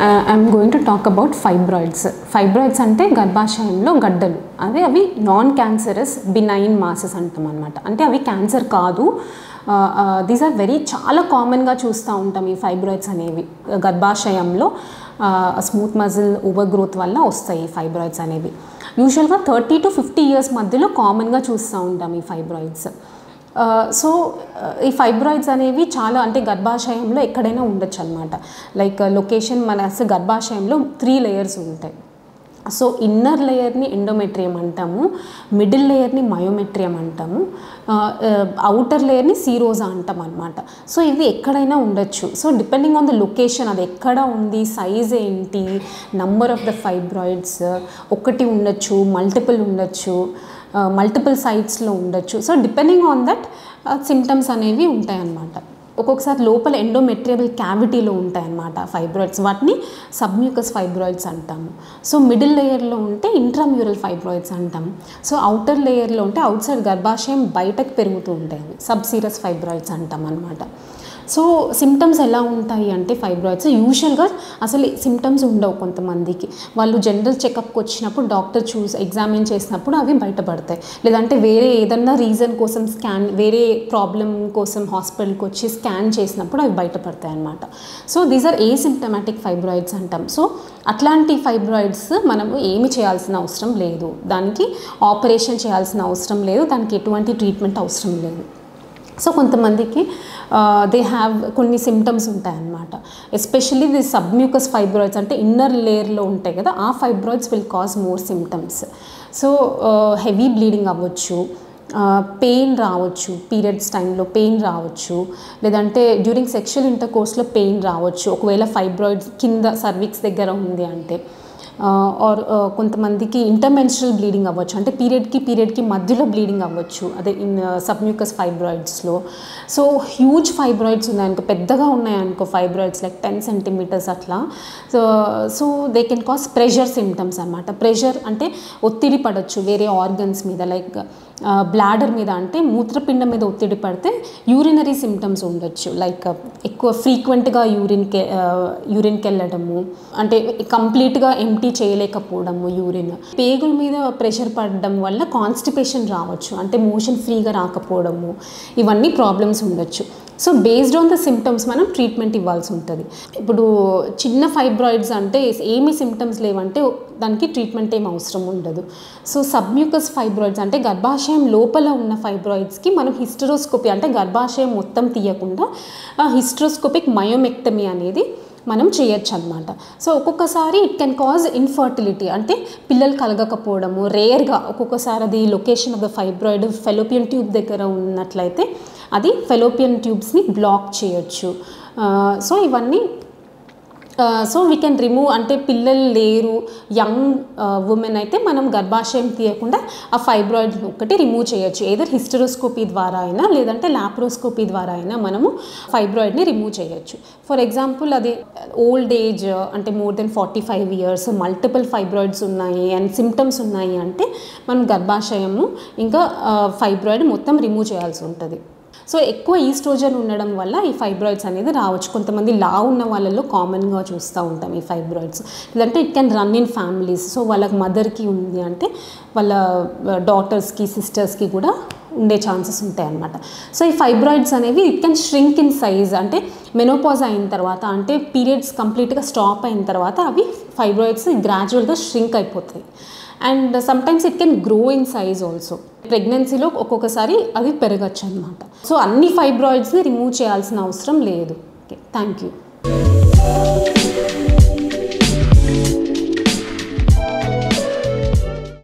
I'm going to talk about fibroids. Fibroids అంటే గర్భాశయంలో గడ్డలు. అవి నాన్ క్యాన్సరస్ బినైన్ మాసెస్ అంటాం అనమాట. అంటే అవి క్యాన్సర్ కాదు. దీస్ ఆర్ చాలా కామన్గా చూస్తూ ఉంటాం ఈ ఫైబ్రాయిడ్స్ అనేవి. గర్భాశయంలో స్మూత్ మజిల్ ఓవర్ గ్రోత్ వల్ల వస్తాయి ఈ ఫైబ్రాయిడ్స్ అనేవి. యూజువల్గా 30 to 50 years మధ్యలో కామన్గా చూస్తూ ఉంటాం ఈ ఫైబ్రాయిడ్స్. సో ఈ ఫైబ్రాయిడ్స్ అనేవి చాలా అంటే గర్భాశయంలో ఎక్కడైనా ఉండొచ్చు అనమాట. లైక్ లొకేషన్ మన గర్భాశయంలో 3 layers ఉంటాయి. సో ఇన్నర్ లేయర్ని ఎండోమెట్రియం అంటాము, మిడిల్ లేయర్ని మయోమెట్రియం అంటాము, అవుటర్ లేయర్ని సీరోజా అంటాం అనమాట. సో ఇవి ఎక్కడైనా ఉండొచ్చు. So depending on the location, అది ఎక్కడ ఉంది, సైజ్ ఏంటి, నంబర్ ఆఫ్ ద ఫైబ్రాయిడ్స్, ఒకటి ఉండొచ్చు, మల్టిపుల్ ఉండొచ్చు, మల్టిపుల్ సైట్స్లో ఉండొచ్చు. So depending on that symptoms అనేవి ఉంటాయన్నమాట. ఒక్కొక్కసారి లోపల ఎండోమెట్రియబుల్ క్యావిటీలో ఉంటాయన్నమాట ఫైబ్రాయిడ్స్. వాటిని సబ్మ్యూకస్ ఫైబ్రాయిడ్స్ అంటాము. సో మిడిల్ లేయర్లో ఉంటే ఇంట్రామ్యూరల్ ఫైబ్రాయిడ్స్ అంటాము. సో అవుటర్ లేయర్లో ఉంటే అవుట్ సైడ్ గర్భాశయం బయటకు పెరుగుతూ ఉంటాయి, సబ్సీరస్ ఫైబ్రాయిడ్స్ అంటాం అనమాట. సో సిమ్టమ్స్ ఎలా ఉంటాయి అంటే ఫైబ్రాయిడ్స్ యూజువల్గా అసలు సిమ్టమ్స్ ఉండవు. కొంతమందికి వాళ్ళు జనరల్ చెకప్కి వచ్చినప్పుడు డాక్టర్ ఎగ్జామిన్ చేసినప్పుడు అవి బయటపడతాయి. లేదంటే వేరే ఏదన్నా రీజన్ కోసం వేరే ప్రాబ్లం కోసం హాస్పిటల్కి వచ్చి స్కాన్ చేసినప్పుడు అవి బయటపడతాయి అన్నమాట. So these are asymptomatic fibroids అంటాం. సో అట్లాంటి ఫైబ్రాయిడ్స్ మనము ఏమి చేయాల్సిన అవసరం లేదు, దానికి ఆపరేషన్ చేయాల్సిన అవసరం లేదు, దానికి ఎటువంటి ట్రీట్మెంట్ అవసరం లేదు. సో కొంతమందికి దే హ్యావ్ కొన్ని సిమ్టమ్స్ ఉంటాయన్నమాట. ఎస్పెషల్లీ ది సబ్మ్యూకస్ ఫైబ్రాయిడ్స్ అంటే ఇన్నర్ లేయర్లో ఉంటాయి కదా, ఆ fibroids will cause more symptoms. So heavy bleeding అవ్వచ్చు, పెయిన్ రావచ్చు, పీరియడ్స్ టైంలో పెయిన్ రావచ్చు, లేదంటే డ్యూరింగ్ సెక్షువల్ ఇంటర్కోర్స్లో పెయిన్ రావచ్చు ఒకవేళ ఫైబ్రాయిడ్స్ కింద సర్విక్స్ దగ్గర ఉంది అంటే. ఆర్ కొంతమందికి ఇంటర్మెన్స్ట్రల్ బ్లీడింగ్ అవ్వచ్చు, అంటే పీరియడ్కి మధ్యలో బ్లీడింగ్ అవ్వచ్చు, అదే ఇన్ సబ్మ్యూకస్ ఫైబ్రాయిడ్స్లో. సో హ్యూజ్ ఫైబ్రాయిడ్స్ ఉన్నాయనుకో, పెద్దగా ఉన్నాయనుకో ఫైబ్రాయిడ్స్ లైక్ 10 centimeters అట్లా. So they can cause pressure symptoms అనమాట. ప్రెషర్ అంటే ఒత్తిడి పడవచ్చు వేరే ఆర్గన్స్ మీద, లైక్ బ్లాడర్ మీద అంటే మూత్రపిండం మీద ఒత్తిడి పడితే యూరినరీ సిమ్టమ్స్ ఉండొచ్చు. లైక్ ఎక్కువ ఫ్రీక్వెంట్గా యూరిన్కి వెళ్ళడము, అంటే కంప్లీట్గా ఎంటీ చేయలేకపోవడము యూరిన్. పేగుల మీద ప్రెషర్ పడడం వల్ల కాన్స్టిపేషన్ రావచ్చు, అంటే మోషన్ ఫ్రీగా రాకపోవడము, ఇవన్నీ ప్రాబ్లమ్స్ ఉండొచ్చు. So based on the symptoms మనం ట్రీట్మెంట్ ఇవ్వాల్సి ఉంటుంది. ఇప్పుడు చిన్న ఫైబ్రాయిడ్స్ అంటే ఏమి సిమ్టమ్స్ లేవంటే దానికి ట్రీట్మెంట్ ఏం అవసరం ఉండదు. సో సబ్మ్యూకస్ ఫైబ్రాయిడ్స్ అంటే గర్భాశయం లోపల ఉన్న ఫైబ్రాయిడ్స్కి మనం హిస్టరోస్కోపీ అంటే గర్భాశయం మొత్తం తీయకుండా హిస్టరోస్కోపిక్ మయోమెక్టమీ అనేది మనం చేయొచ్చు అనమాట. సో ఒక్కొక్కసారి ఇట్ కెన్ కాజ్ ఇన్ఫర్టిలిటీ, అంటే పిల్లలు కలగకపోవడము రేర్గా. ఒక్కొక్కసారి అది location of the fibroid fallopian tube దగ్గర ఉన్నట్లయితే అది ఫెలోపియన్ ట్యూబ్స్ని బ్లాక్ చేయొచ్చు. సో ఇవన్నీ సో వీ కెన్ రిమూవ్, అంటే పిల్లలు లేరు యంగ్ ఉమెన్ అయితే మనం గర్భాశయం తీయకుండా ఆ ఫైబ్రాయిడ్ ఒకటి రిమూవ్ చేయొచ్చు. ఏదర్ హిస్టరోస్కోపీ ద్వారా అయినా లేదంటే లాప్రోస్కోపీ ద్వారా అయినా మనము ఫైబ్రాయిడ్ని రిమూవ్ చేయొచ్చు. ఫర్ ఎగ్జాంపుల్ అది ఓల్డ్ ఏజ్ అంటే more than 45 years multiple fibroids ఉన్నాయి అండ్ సిమ్టమ్స్ ఉన్నాయి అంటే మనం గర్భాశయము ఇంకా ఫైబ్రాయిడ్ మొత్తం రిమూవ్ చేయాల్సి ఉంటుంది. సో ఎక్కువ ఈస్ట్రోజన్ ఉండడం వల్ల ఈ ఫైబ్రాయిడ్స్ అనేది రావచ్చు. కొంతమంది లావు ఉన్న వాళ్ళలో కామన్గా చూస్తూ ఉంటాం ఈ ఫైబ్రాయిడ్స్. లేదంటే it can run in families. So వాళ్ళకి మదర్కి ఉంది అంటే వాళ్ళ డాటర్స్కి సిస్టర్స్కి కూడా ఉండే ఛాన్సెస్ ఉంటాయి అన్నమాట. సో ఈ ఫైబ్రాయిడ్స్ అనేవి it can shrink in size, అంటే మెనోపాజ్ అయిన తర్వాత అంటే పీరియడ్స్ కంప్లీట్గా స్టాప్ అయిన తర్వాత అవి ఫైబ్రాయిడ్స్ గ్రాడ్యువల్గా ష్రింక్ అయిపోతాయి. And sometimes it can grow in size also. ప్రెగ్నెన్సీలో ఒక్కొక్కసారి అవి పెరగచ్చు అనమాట. సో అన్ని ఫైబ్రాయిడ్స్ని రిమూవ్ చేయాల్సిన అవసరం లేదు. Okay, thank you.